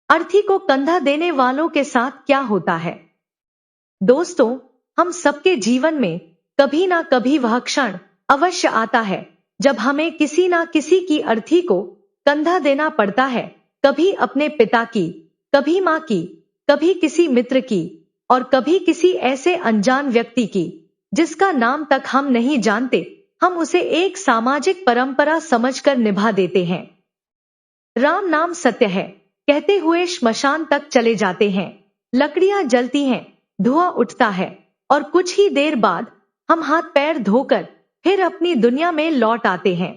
अर्थी को कंधा देने वालों के साथ क्या होता है? दोस्तों, हम सबके जीवन में कभी ना कभी वह क्षण अवश्य आता है जब हमें किसी ना किसी की अर्थी को कंधा देना पड़ता है। कभी अपने पिता की, कभी माँ की, कभी किसी मित्र की और कभी किसी ऐसे अनजान व्यक्ति की जिसका नाम तक हम नहीं जानते। हम उसे एक सामाजिक परंपरा समझकर निभा देते हैं। राम नाम सत्य है कहते हुए श्मशान तक चले जाते हैं। लकड़ियां जलती हैं, धुआं उठता है और कुछ ही देर बाद हम हाथ पैर धोकर फिर अपनी दुनिया में लौट आते हैं।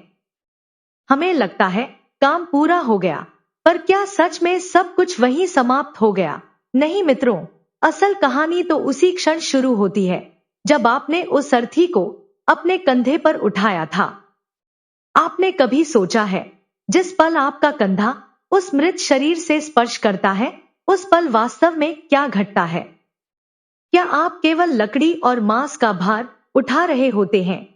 हमें लगता है काम पूरा हो गया, पर क्या सच में सब कुछ वहीं समाप्त हो गया? नहीं मित्रों, असल कहानी तो उसी क्षण शुरू होती है जब आपने उस अर्थी को अपने कंधे पर उठाया था। आपने कभी सोचा है, जिस पल आपका कंधा उस मृत शरीर से स्पर्श करता है, उस पल वास्तव में क्या घटता है? क्या आप केवल लकड़ी और मांस का भार उठा रहे होते हैं,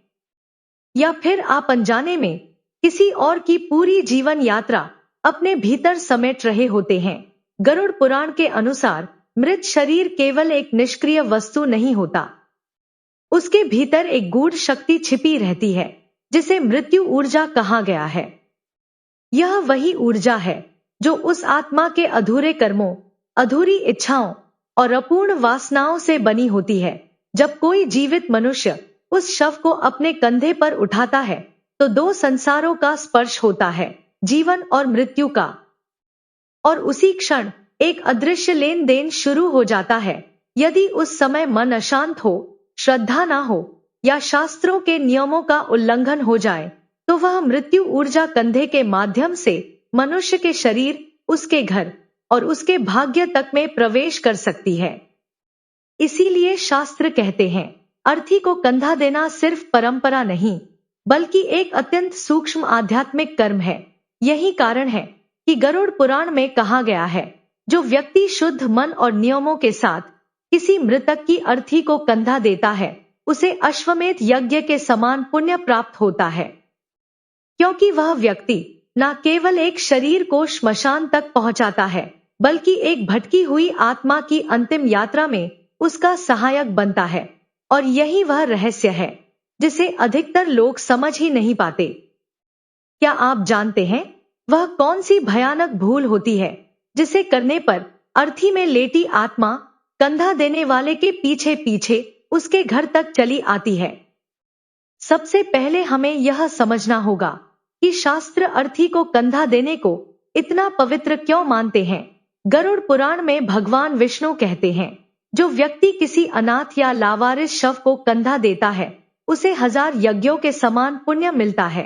या फिर आप अनजाने में किसी और की पूरी जीवन यात्रा अपने भीतर समेट रहे होते हैं? गरुड़ पुराण के अनुसार मृत शरीर केवल एक निष्क्रिय वस्तु नहीं होता। उसके भीतर एक गूढ़ शक्ति छिपी रहती है जिसे मृत्यु ऊर्जा कहा गया है। यह वही ऊर्जा है जो उस आत्मा के अधूरे कर्मों, अधूरी इच्छाओं और अपूर्ण वासनाओं से बनी होती है। जब कोई जीवित मनुष्य उस शव को अपने कंधे पर उठाता है तो दो संसारों का स्पर्श होता है, जीवन और मृत्यु का। और उसी क्षण एक अदृश्य लेन देन शुरू हो जाता है। यदि उस समय मन अशांत हो, श्रद्धा ना हो या शास्त्रों के नियमों का उल्लंघन हो जाए तो वह मृत्यु ऊर्जा कंधे के माध्यम से मनुष्य के शरीर, उसके घर और उसके भाग्य तक में प्रवेश कर सकती है। इसीलिए शास्त्र कहते हैं, अर्थी को कंधा देना सिर्फ परंपरा नहीं बल्कि एक अत्यंत सूक्ष्म आध्यात्मिक कर्म है। यही कारण है कि गरुड़ पुराण में कहा गया है, जो व्यक्ति शुद्ध मन और नियमों के साथ किसी मृतक की अर्थी को कंधा देता है उसे अश्वमेध यज्ञ के समान पुण्य प्राप्त होता है। क्योंकि वह व्यक्ति न केवल एक शरीर को श्मशान तक पहुंचाता है बल्कि एक भटकी हुई आत्मा की अंतिम यात्रा में उसका सहायक बनता है। और यही वह रहस्य है जिसे अधिकतर लोग समझ ही नहीं पाते। क्या आप जानते हैं वह कौन सी भयानक भूल होती है जिसे करने पर अर्थी में लेटी आत्मा कंधा देने वाले के पीछे पीछे उसके घर तक चली आती है? सबसे पहले हमें यह समझना होगा कि शास्त्र अर्थी को कंधा देने को इतना पवित्र क्यों मानते हैं। गरुड़ पुराण में भगवान विष्णु कहते हैं, जो व्यक्ति किसी अनाथ या लावारिस शव को कंधा देता है उसे 1000 यज्ञों के समान पुण्य मिलता है।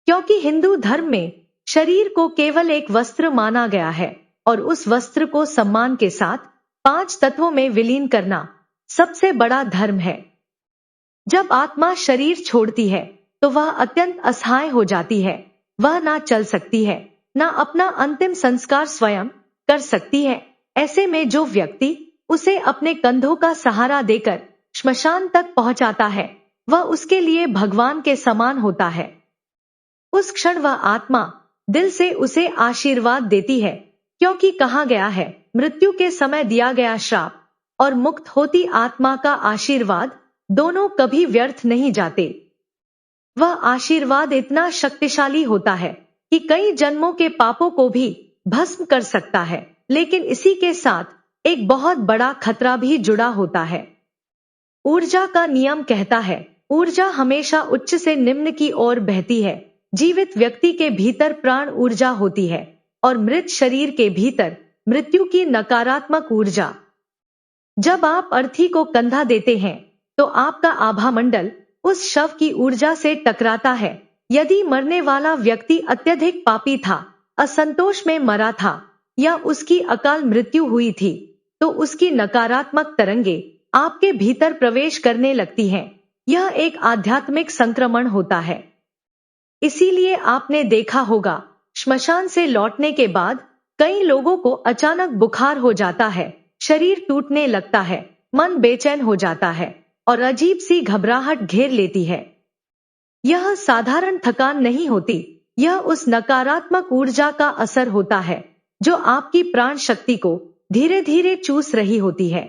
क्योंकि हिंदू धर्म में शरीर को केवल एक वस्त्र माना गया है और उस वस्त्र को सम्मान के साथ 5 तत्वों में विलीन करना सबसे बड़ा धर्म है। जब आत्मा शरीर छोड़ती है तो वह अत्यंत असहाय हो जाती है। वह ना चल सकती है, ना अपना अंतिम संस्कार स्वयं कर सकती है। ऐसे में जो व्यक्ति उसे अपने कंधों का सहारा देकर श्मशान तक पहुंचाता है वह उसके लिए भगवान के समान होता है। उस क्षण वह आत्मा दिल से उसे आशीर्वाद देती है, क्योंकि कहा गया है, मृत्यु के समय दिया गया श्राप और मुक्त होती आत्मा का आशीर्वाद दोनों कभी व्यर्थ नहीं जाते। वह आशीर्वाद इतना शक्तिशाली होता है कि कई जन्मों के पापों को भी भस्म कर सकता है, लेकिन इसी के साथ एक बहुत बड़ा खतरा भी जुड़ा होता है। ऊर्जा का नियम कहता है, ऊर्जा हमेशा उच्च से निम्न की ओर बहती है। जीवित व्यक्ति के भीतर प्राण ऊर्जा होती है और मृत शरीर के भीतर मृत्यु की नकारात्मक ऊर्जा। जब आप अर्थी को कंधा देते हैं तो आपका आभा मंडल उस शव की ऊर्जा से टकराता है। यदि मरने वाला व्यक्ति अत्यधिक पापी था, असंतोष में मरा था या उसकी अकाल मृत्यु हुई थी तो उसकी नकारात्मक तरंगे आपके भीतर प्रवेश करने लगती हैं। यह एक आध्यात्मिक संक्रमण होता है। इसीलिए आपने देखा होगा, श्मशान से लौटने के बाद कई लोगों को अचानक बुखार हो जाता है, शरीर टूटने लगता है, मन बेचैन हो जाता है और अजीब सी घबराहट घेर लेती है। यह साधारण थकान नहीं होती, यह उस नकारात्मक ऊर्जा का असर होता है जो आपकी प्राण शक्ति को धीरे धीरे चूस रही होती है।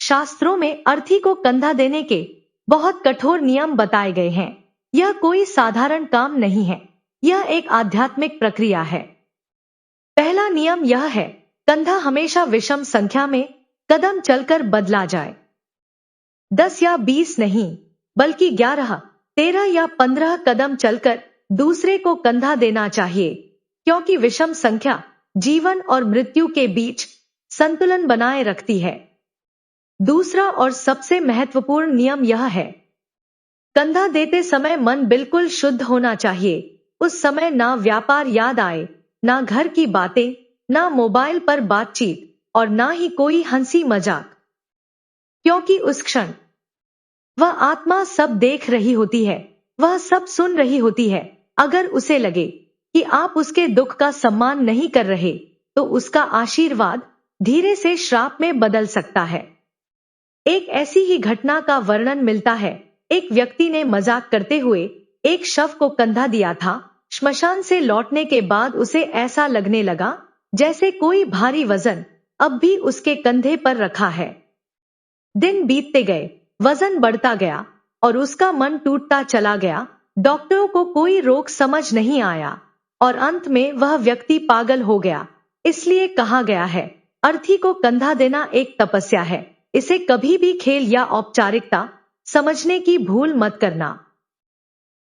शास्त्रों में अर्थी को कंधा देने के बहुत कठोर नियम बताए गए हैं। यह कोई साधारण काम नहीं है, यह एक आध्यात्मिक प्रक्रिया है। पहला नियम यह है, कंधा हमेशा विषम संख्या में कदम चलकर बदला जाए। 10 या 20 नहीं, बल्कि 11, 13 या 15 कदम चलकर दूसरे को कंधा देना चाहिए, क्योंकि विषम संख्या जीवन और मृत्यु के बीच संतुलन बनाए रखती है। दूसरा और सबसे महत्वपूर्ण नियम यह है, कंधा देते समय मन बिल्कुल शुद्ध होना चाहिए। उस समय ना व्यापार याद आए, ना घर की बातें, ना मोबाइल पर बातचीत और ना ही कोई हंसी मजाक, क्योंकि उस क्षण वह आत्मा सब देख रही होती है, वह सब सुन रही होती है। अगर उसे लगे कि आप उसके दुख का सम्मान नहीं कर रहे, तो उसका आशीर्वाद धीरे से श्राप में बदल सकता है। एक ऐसी ही घटना का वर्णन मिलता है। एक व्यक्ति ने मजाक करते हुए एक शव को कंधा दिया था। श्मशान से लौटने के बाद उसे ऐसा लगने लगा जैसे कोई भारी वजन अब भी उसके कंधे पर रखा है। दिन बीतते गए, वजन बढ़ता गया और उसका मन टूटता चला गया। डॉक्टरों को कोई रोग समझ नहीं आया और अंत में वह व्यक्ति पागल हो गया। इसलिए कहा गया है, अर्थी को कंधा देना एक तपस्या है। इसे कभी भी खेल या औपचारिकता समझने की भूल मत करना।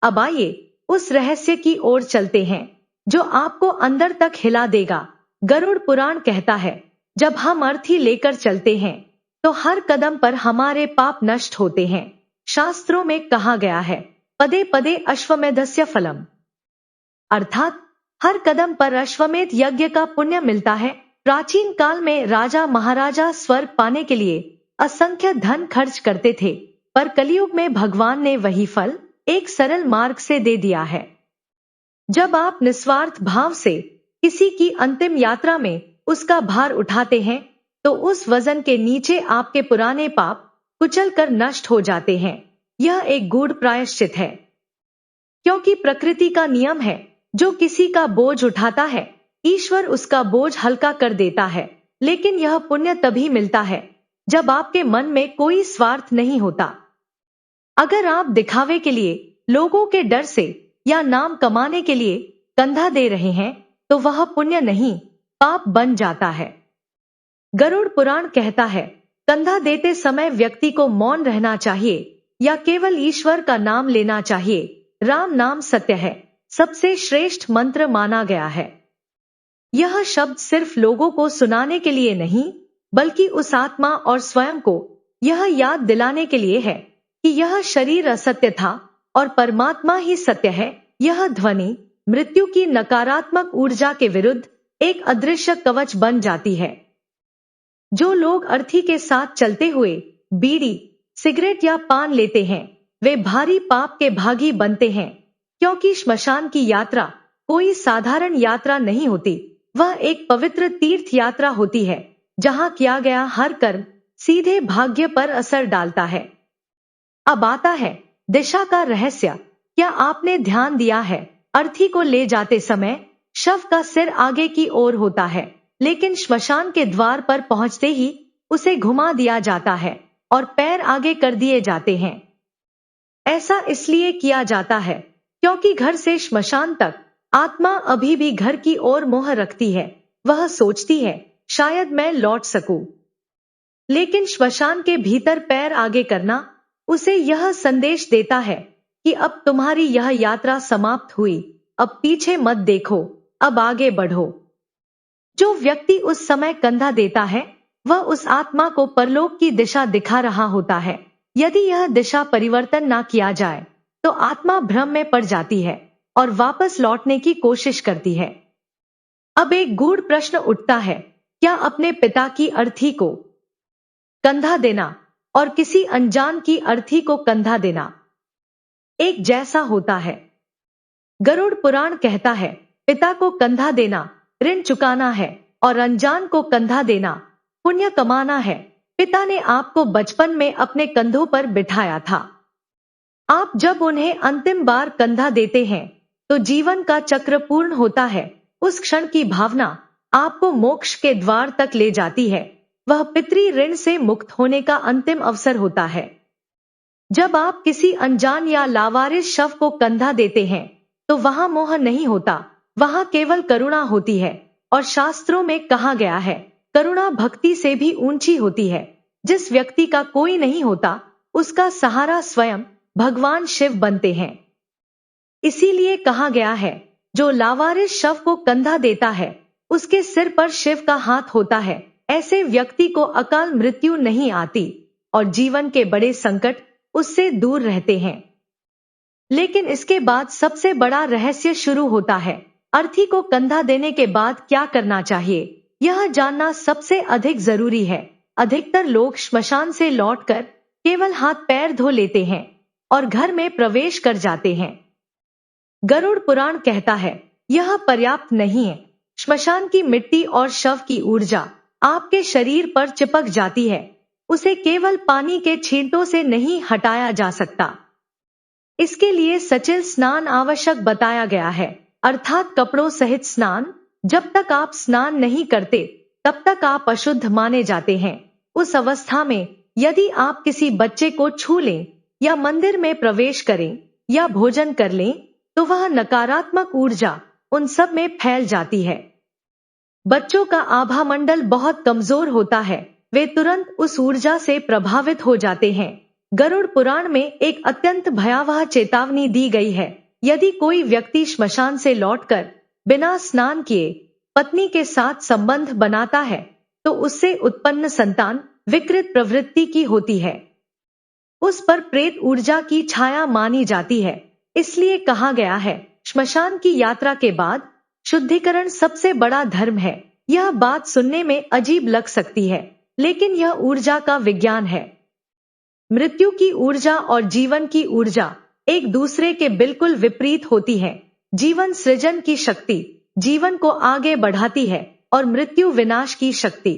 अब आइए उस रहस्य की ओर चलते हैं जो आपको अंदर तक हिला देगा। गरुड़ पुराण कहता है, जब हम अर्थी लेकर चलते हैं तो हर कदम पर हमारे पाप नष्ट होते हैं। शास्त्रों में कहा गया है, पदे पदे अश्वमेधस्य फलम, अर्थात हर कदम पर अश्वमेध यज्ञ का पुण्य मिलता है। प्राचीन काल में राजा महाराजा स्वर्ग पाने के लिए असंख्य धन खर्च करते थे, पर कलयुग में भगवान ने वही फल एक सरल मार्ग से दे दिया है। जब आप निस्वार्थ भाव से किसी की अंतिम यात्रा में उसका भार उठाते हैं, तो उस वजन के नीचे आपके पुराने पाप कुचल कर नष्ट हो जाते हैं। यह एक गूढ़ प्रायश्चित है, क्योंकि प्रकृति का नियम है, जो किसी का बोझ उठाता है, ईश्वर उसका बोझ हल्का कर देता है। लेकिन यह पुण्य तभी मिलता है जब आपके मन में कोई स्वार्थ नहीं होता। अगर आप दिखावे के लिए, लोगों के डर से या नाम कमाने के लिए कंधा दे रहे हैं, तो वह पुण्य नहीं, पाप बन जाता है। गरुड़ पुराण कहता है, कंधा देते समय व्यक्ति को मौन रहना चाहिए या केवल ईश्वर का नाम लेना चाहिए। राम नाम सत्य है, सबसे श्रेष्ठ मंत्र माना गया है। यह शब्द सिर्फ लोगों को सुनाने के लिए नहीं, बल्कि उस आत्मा और स्वयं को यह याद दिलाने के लिए है कि यह शरीर असत्य था और परमात्मा ही सत्य है। यह ध्वनि मृत्यु की नकारात्मक ऊर्जा के विरुद्ध एक अदृश्य कवच बन जाती है। जो लोग अर्थी के साथ चलते हुए बीड़ी, सिगरेट या पान लेते हैं, वे भारी पाप के भागी बनते हैं, क्योंकि श्मशान की यात्रा कोई साधारण यात्रा नहीं होती। वह एक पवित्र तीर्थ यात्रा होती है, जहां किया गया हर कर्म सीधे भाग्य पर असर डालता है। अब आता है दिशा का रहस्य। क्या आपने ध्यान दिया है, अर्थी को ले जाते समय शव का सिर आगे की ओर होता है, लेकिन श्मशान के द्वार पर पहुंचते ही उसे घुमा दिया जाता है और पैर आगे कर दिए जाते हैं। ऐसा इसलिए किया जाता है क्योंकि घर से श्मशान तक आत्मा अभी भी घर की ओर मोह रखती है। वह सोचती है, शायद मैं लौट सकूं। लेकिन श्मशान के भीतर पैर आगे करना उसे यह संदेश देता है कि अब तुम्हारी यह यात्रा समाप्त हुई, अब पीछे मत देखो, अब आगे बढ़ो। जो व्यक्ति उस समय कंधा देता है, वह उस आत्मा को परलोक की दिशा दिखा रहा होता है। यदि यह दिशा परिवर्तन ना किया जाए, तो आत्मा भ्रम में पड़ जाती है और वापस लौटने की कोशिश करती है। अब एक गूढ़ प्रश्न उठता है, क्या अपने पिता की अर्थी को कंधा देना और किसी अनजान की अर्थी को कंधा देना एक जैसा होता है? गरुड़ पुराण कहता है, पिता को कंधा देना ऋण चुकाना है और अनजान को कंधा देना पुण्य कमाना है। पिता ने आपको बचपन में अपने कंधों पर बिठाया था। आप जब उन्हें अंतिम बार कंधा देते हैं, तो जीवन का चक्र पूर्ण होता है। उस क्षण की भावना आपको मोक्ष के द्वार तक ले जाती है। वह पितृ ऋण से मुक्त होने का अंतिम अवसर होता है। जब आप किसी अनजान या लावारिस शव को कंधा देते हैं तो वहां मोह नहीं होता, वहां केवल करुणा होती है। और शास्त्रों में कहा गया है, करुणा भक्ति से भी ऊंची होती है। जिस व्यक्ति का कोई नहीं होता उसका सहारा स्वयं भगवान शिव बनते हैं। इसीलिए कहा गया है, जो लावारिस शव को कंधा देता है उसके सिर पर शिव का हाथ होता है। ऐसे व्यक्ति को अकाल मृत्यु नहीं आती और जीवन के बड़े संकट उससे दूर रहते हैं। लेकिन इसके बाद सबसे बड़ा रहस्य शुरू होता है। अर्थी को कंधा देने के बाद क्या करना चाहिए, यह जानना सबसे अधिक जरूरी है। अधिकतर लोग श्मशान से लौटकर केवल हाथ पैर धो लेते हैं और घर में प्रवेश कर जाते हैं। गरुड़ पुराण कहता है, यह पर्याप्त नहीं है। श्मशान की मिट्टी और शव की ऊर्जा आपके शरीर पर चिपक जाती है, उसे केवल पानी के छींटों से नहीं हटाया जा सकता। इसके लिए सचल स्नान आवश्यक बताया गया है, अर्थात कपड़ों सहित स्नान। जब तक आप स्नान नहीं करते तब तक आप अशुद्ध माने जाते हैं। उस अवस्था में यदि आप किसी बच्चे को छू लें या मंदिर में प्रवेश करें या भोजन कर लें तो वह नकारात्मक ऊर्जा उन सब में फैल जाती है। बच्चों का आभा मंडल बहुत कमजोर होता है, वे तुरंत उस ऊर्जा से प्रभावित हो जाते हैं। गरुड़ पुराण में एक अत्यंत भयावह चेतावनी दी गई है, यदि कोई व्यक्ति श्मशान से लौटकर बिना स्नान किए पत्नी के साथ संबंध बनाता है तो उससे उत्पन्न संतान विकृत प्रवृत्ति की होती है। उस पर प्रेत ऊर्जा की छाया मानी जाती है। इसलिए कहा गया है, श्मशान की यात्रा के बाद शुद्धिकरण सबसे बड़ा धर्म है। यह बात सुनने में अजीब लग सकती है, लेकिन यह ऊर्जा का विज्ञान है। मृत्यु की ऊर्जा और जीवन की ऊर्जा एक दूसरे के बिल्कुल विपरीत होती है। जीवन सृजन की शक्ति जीवन को आगे बढ़ाती है और मृत्यु विनाश की शक्ति।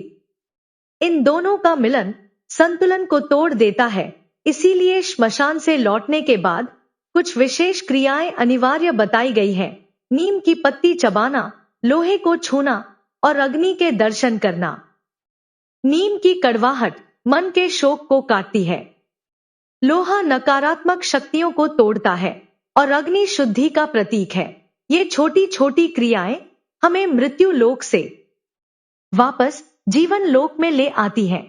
इन दोनों का मिलन संतुलन को तोड़ देता है। इसीलिए श्मशान से लौटने के बाद कुछ विशेष क्रियाएं अनिवार्य बताई गई हैं। नीम की पत्ती चबाना, लोहे को छूना और अग्नि के दर्शन करना। नीम की कड़वाहट मन के शोक को काटती है। लोहा नकारात्मक शक्तियों को तोड़ता है और अग्नि शुद्धि का प्रतीक है। ये छोटी छोटी क्रियाएं हमें मृत्यु लोक से वापस जीवन लोक में ले आती हैं।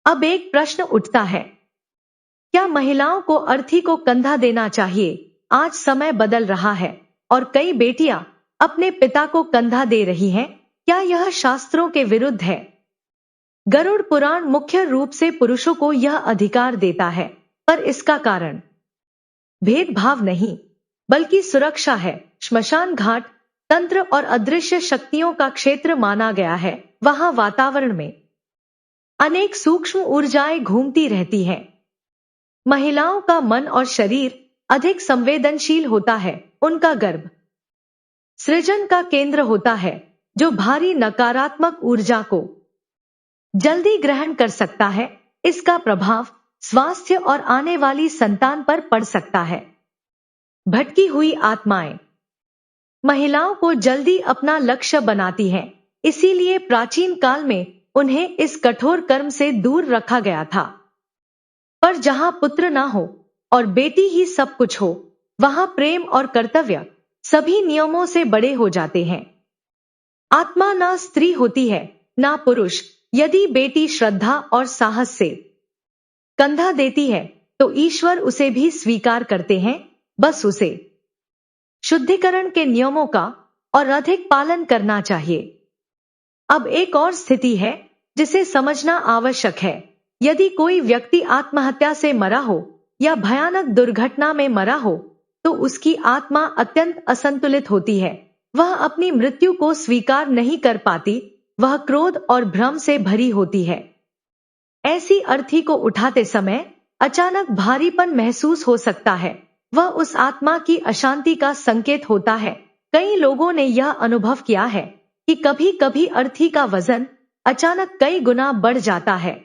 अब एक प्रश्न उठता है, क्या महिलाओं को अर्थी को कंधा देना चाहिए? आज समय बदल रहा है और कई बेटियां अपने पिता को कंधा दे रही हैं। क्या यह शास्त्रों के विरुद्ध है? गरुड़ पुराण मुख्य रूप से पुरुषों को यह अधिकार देता है, पर इसका कारण भेदभाव नहीं बल्कि सुरक्षा है। श्मशान घाट तंत्र और अदृश्य शक्तियों का क्षेत्र माना गया है। वहां वातावरण में अनेक सूक्ष्म ऊर्जाएं घूमती रहती हैं। महिलाओं का मन और शरीर अधिक संवेदनशील होता है। उनका गर्भ सृजन का केंद्र होता है, जो भारी नकारात्मक ऊर्जा को जल्दी ग्रहण कर सकता है। इसका प्रभाव स्वास्थ्य और आने वाली संतान पर पड़ सकता है। भटकी हुई आत्माएं महिलाओं को जल्दी अपना लक्ष्य बनाती हैं। इसीलिए प्राचीन काल में उन्हें इस कठोर कर्म से दूर रखा गया था। पर जहां पुत्र ना हो और बेटी ही सब कुछ हो, वहां प्रेम और कर्तव्य सभी नियमों से बड़े हो जाते हैं। आत्मा ना स्त्री होती है ना पुरुष। यदि बेटी श्रद्धा और साहस से कंधा देती है तो ईश्वर उसे भी स्वीकार करते हैं। बस उसे शुद्धिकरण के नियमों का और अधिक पालन करना चाहिए। अब एक और स्थिति है जिसे समझना आवश्यक है। यदि कोई व्यक्ति आत्महत्या से मरा हो या भयानक दुर्घटना में मरा हो तो उसकी आत्मा अत्यंत असंतुलित होती है। वह अपनी मृत्यु को स्वीकार नहीं कर पाती। वह क्रोध और भ्रम से भरी होती है। ऐसी अर्थी को उठाते समय अचानक भारीपन महसूस हो सकता है। वह उस आत्मा की अशांति का संकेत होता है। कई लोगों ने यह अनुभव किया है कि कभी कभी अर्थी का वजन अचानक कई गुना बढ़ जाता है।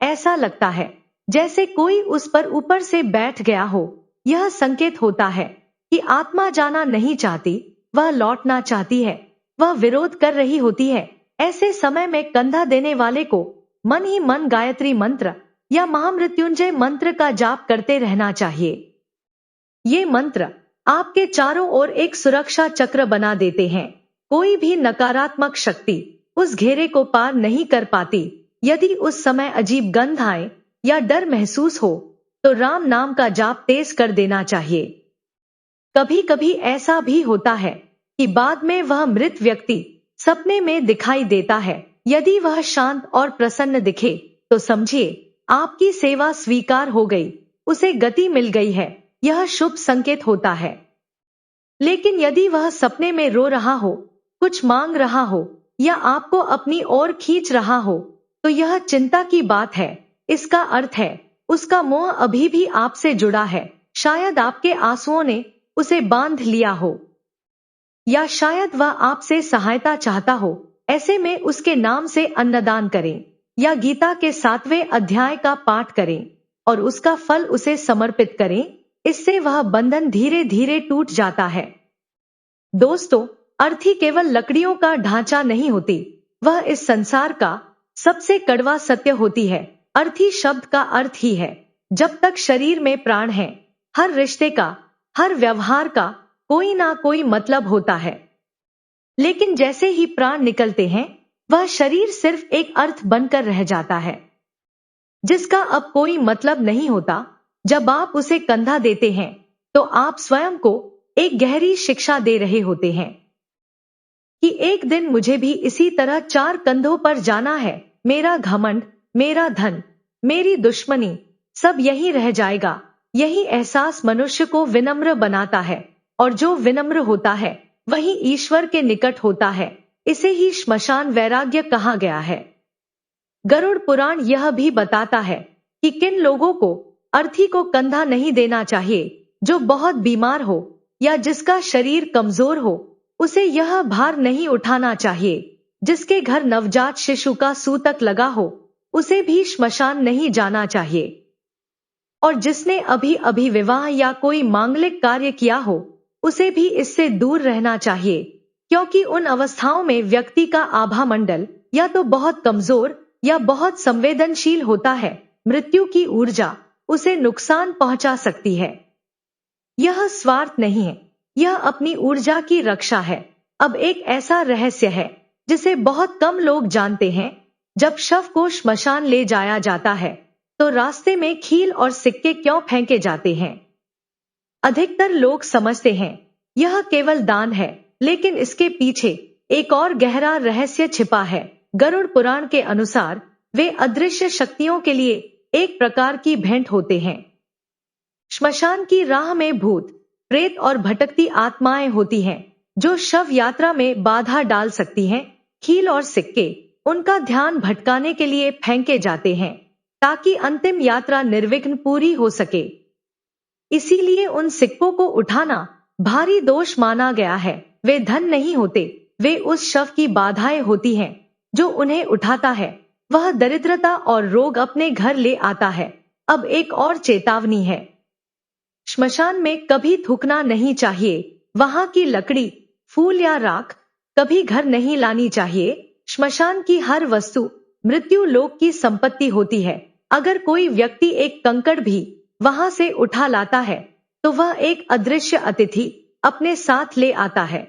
ऐसा लगता है जैसे कोई उस पर ऊपर से बैठ गया हो। यह संकेत होता है कि आत्मा जाना नहीं चाहती, वह लौटना चाहती है। वह विरोध कर रही होती है, ऐसे समय में कंधा देने वाले को मन ही मन गायत्री मंत्र या महामृत्युंजय मंत्र का जाप करते रहना चाहिए। ये मंत्र आपके चारों ओर एक सुरक्षा चक्र बना देते हैं। कोई भी नकारात्मक शक्ति उस घेरे को पार नहीं कर पाती। यदि उस समय अजीब गंध आए या डर महसूस हो तो राम नाम का जाप तेज कर देना चाहिए। कभी कभी ऐसा भी होता है कि बाद में वह मृत व्यक्ति सपने में दिखाई देता है। यदि वह शांत और प्रसन्न दिखे तो समझिए आपकी सेवा स्वीकार हो गई, उसे गति मिल गई है, यह शुभ संकेत होता है। लेकिन यदि वह सपने में रो रहा हो, कुछ मांग रहा हो या आपको अपनी ओर खींच रहा हो तो यह चिंता की बात है। इसका अर्थ है उसका मोह अभी भी आपसे जुड़ा है। शायद आपके आंसुओं ने उसे बांध लिया हो या शायद वह आपसे सहायता चाहता हो। ऐसे में उसके नाम से अन्नदान करें या गीता के 7वें अध्याय का पाठ करें और उसका फल उसे समर्पित करें। इससे वह बंधन धीरे धीरे टूट जाता है। दोस्तों, अर्थी केवल लकड़ियों का ढांचा नहीं होती, वह इस संसार का सबसे कड़वा सत्य होती है। अर्थी शब्द का अर्थ ही है जब तक शरीर में प्राण है, हर रिश्ते का, हर व्यवहार का कोई ना कोई मतलब होता है। लेकिन जैसे ही प्राण निकलते हैं, वह शरीर सिर्फ एक अर्थ बनकर रह जाता है जिसका अब कोई मतलब नहीं होता। जब आप उसे कंधा देते हैं तो आप स्वयं को एक गहरी शिक्षा दे रहे होते हैं कि एक दिन मुझे भी इसी तरह 4 कंधों पर जाना है। मेरा घमंड, मेरा धन, मेरी दुश्मनी सब यहीं रह जाएगा। यही एहसास मनुष्य को विनम्र बनाता है और जो विनम्र होता है वही ईश्वर के निकट होता है। इसे ही श्मशान वैराग्य कहा गया है। गरुड़ पुराण यह भी बताता है कि किन लोगों को अर्थी को कंधा नहीं देना चाहिए। जो बहुत बीमार हो या जिसका शरीर कमजोर हो, उसे यह भार नहीं उठाना चाहिए। जिसके घर नवजात शिशु का सूतक लगा हो, उसे भी श्मशान नहीं जाना चाहिए। और जिसने अभी अभी विवाह या कोई मांगलिक कार्य किया हो, उसे भी इससे दूर रहना चाहिए, क्योंकि उन अवस्थाओं में व्यक्ति का आभा मंडल या तो बहुत कमजोर या बहुत संवेदनशील होता है। मृत्यु की ऊर्जा उसे नुकसान पहुंचा सकती है। यह स्वार्थ नहीं है, यह अपनी ऊर्जा की रक्षा है। अब एक ऐसा रहस्य है जिसे बहुत कम लोग जानते हैं। जब शव को श्मशान ले जाया जाता है तो रास्ते में खील और सिक्के क्यों फेंके जाते हैं? अधिकतर लोग समझते हैं यह केवल दान है, लेकिन इसके पीछे एक और गहरा रहस्य छिपा है। गरुड़ पुराण के अनुसार वे अदृश्य शक्तियों के लिए एक प्रकार की भेंट होते हैं। श्मशान की राह में भूत, प्रेत और भटकती आत्माएं होती हैं जो शव यात्रा में बाधा डाल सकती हैं। खील और सिक्के उनका ध्यान भटकाने के लिए फेंके जाते हैं ताकि अंतिम यात्रा निर्विघ्न पूरी हो सके। इसीलिए उन सिक्कों को उठाना भारी दोष माना गया है। वे धन नहीं होते, वे उस शव की बाधाएं होती हैं। जो उन्हें उठाता है वह दरिद्रता और रोग अपने घर ले आता है। अब एक और चेतावनी है, श्मशान में कभी थूकना नहीं चाहिए। वहां की लकड़ी, फूल या राख कभी घर नहीं लानी चाहिए। श्मशान की हर वस्तु मृत्यु लोक की संपत्ति होती है। अगर कोई व्यक्ति एक कंकड़ भी वहां से उठा लाता है तो वह एक अदृश्य अतिथि अपने साथ ले आता है।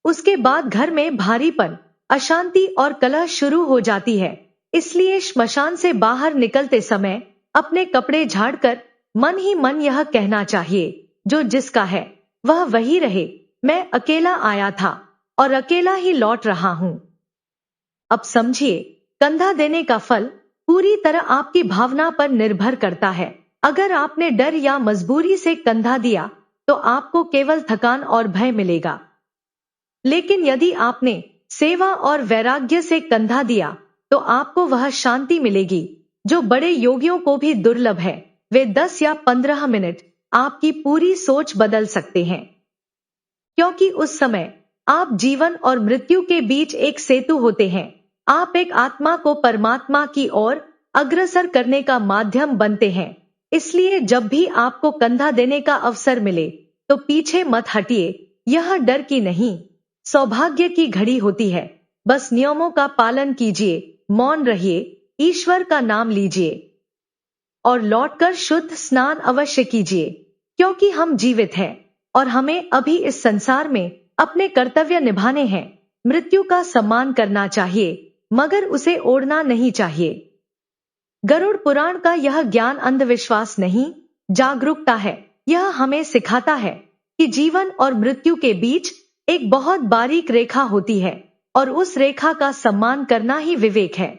उसके बाद घर में भारीपन, अशांति और कलह शुरू हो जाती है। इसलिए श्मशान से बाहर निकलते समय अपने कपड़े झाड़कर मन ही मन यह कहना चाहिए, जो जिसका है वह वही रहे। मैं अकेला आया था और अकेला ही लौट रहा हूं। अब समझिए, कंधा देने का फल पूरी तरह आपकी भावना पर निर्भर करता है। अगर आपने डर या मजबूरी से कंधा दिया तो आपको केवल थकान और भय मिलेगा। लेकिन यदि आपने सेवा और वैराग्य से कंधा दिया तो आपको वह शांति मिलेगी जो बड़े योगियों को भी दुर्लभ है। वे 10 या 15 मिनट आपकी पूरी सोच बदल सकते हैं, क्योंकि उस समय आप जीवन और मृत्यु के बीच एक सेतु होते हैं। आप एक आत्मा को परमात्मा की ओर अग्रसर करने का माध्यम बनते हैं। इसलिए जब भी आपको कंधा देने का अवसर मिले तो पीछे मत हटिए। यह डर की नहीं, सौभाग्य की घड़ी होती है। बस नियमों का पालन कीजिए, मौन रहिए, ईश्वर का नाम लीजिए और लौटकर शुद्ध स्नान अवश्य कीजिए, क्योंकि हम जीवित हैं और हमें अभी इस संसार में अपने कर्तव्य निभाने हैं। मृत्यु का सम्मान करना चाहिए, मगर उसे ओढ़ना नहीं चाहिए। गरुड़ पुराण का यह ज्ञान अंधविश्वास नहीं, जागरूकता है। यह हमें सिखाता है कि जीवन और मृत्यु के बीच एक बहुत बारीक रेखा होती है और उस रेखा का सम्मान करना ही विवेक है।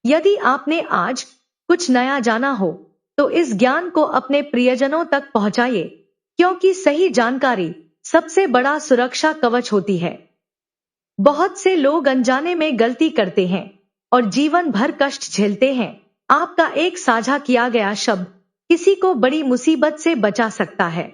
यदि आपने आज कुछ नया जाना हो तो इस ज्ञान को अपने प्रियजनों तक पहुंचाइए, क्योंकि सही जानकारी सबसे बड़ा सुरक्षा कवच होती है। बहुत से लोग अनजाने में गलती करते हैं और जीवन भर कष्ट झेलते हैं। आपका एक साझा किया गया शब्द किसी को बड़ी मुसीबत से बचा सकता है।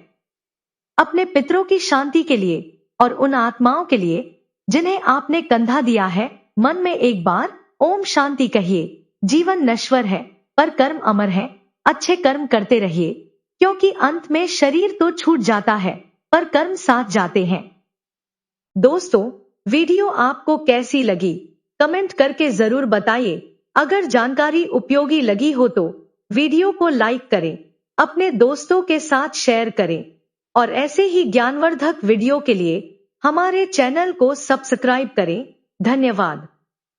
अपने पितरों की शांति के लिए और उन आत्माओं के लिए जिन्हें आपने कंधा दिया है, मन में एक बार ओम शांति कहिए। जीवन नश्वर है पर कर्म अमर है। अच्छे कर्म करते रहिए, क्योंकि अंत में शरीर तो छूट जाता है पर कर्म साथ जाते हैं। दोस्तों, वीडियो आपको कैसी लगी कमेंट करके जरूर बताइए। अगर जानकारी उपयोगी लगी हो तो वीडियो को लाइक करें, अपने दोस्तों के साथ शेयर करें और ऐसे ही ज्ञानवर्धक वीडियो के लिए हमारे चैनल को सब्सक्राइब करें। धन्यवाद।